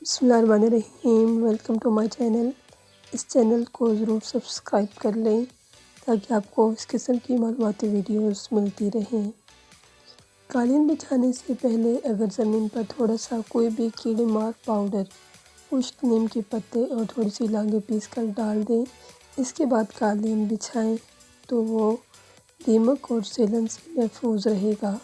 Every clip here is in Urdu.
بسم اللہ الرحمن الرحیم، ویلکم ٹو مائی چینل۔ اس چینل کو ضرور سبسکرائب کر لیں تاکہ آپ کو اس قسم کی معلوماتی ویڈیوز ملتی رہیں۔ قالین بچھانے سے پہلے اگر زمین پر تھوڑا سا کوئی بھی کیڑے مار پاؤڈر، خشک نیم کے پتے اور تھوڑی سی لونگیں پیس کر ڈال دیں، اس کے بعد قالین بچھائیں تو وہ دیمک اور سیلن سے محفوظ رہے گا۔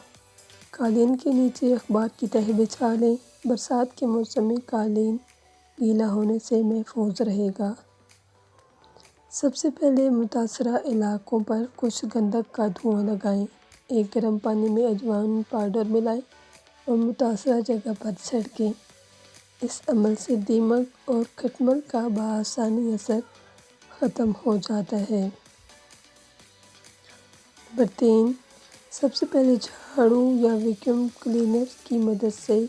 قالین کے نیچے اخبار کی تہہ بچھا لیں، برسات کے موسم میں قالین گیلا ہونے سے محفوظ رہے گا۔ سب سے پہلے متاثرہ علاقوں پر کچھ گندھک کا دھواں لگائیں، ایک گرم پانی میں اجوائن پاؤڈر ملائیں اور متاثرہ جگہ پر چھڑکیں۔ اس عمل سے دیمک اور کھٹمل کا بآسانی اثر ختم ہو جاتا ہے۔ نمبر 3، سب سے پہلے جھاڑو یا ویکیوم کلینر کی مدد سے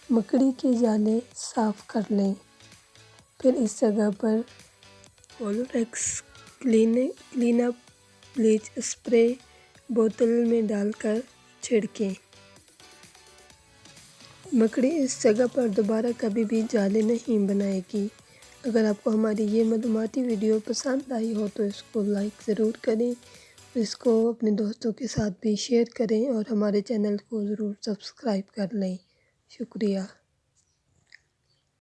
مکڑی کے جالے صاف کر لیں، پھر اس جگہ پر کلوریکس کلین اپ بلیچ اسپرے بوتل میں ڈال کر چھڑکیں۔ مکڑی اس جگہ پر دوبارہ کبھی بھی جالے نہیں بنائے گی۔ اگر آپ کو ہماری یہ معلوماتی ویڈیو پسند آئی ہو تو اس کو لائک ضرور کریں، اس کو اپنے دوستوں کے ساتھ بھی شیئر کریں اور ہمارے چینل کو ضرور سبسکرائب کر لیں۔ شکریہ۔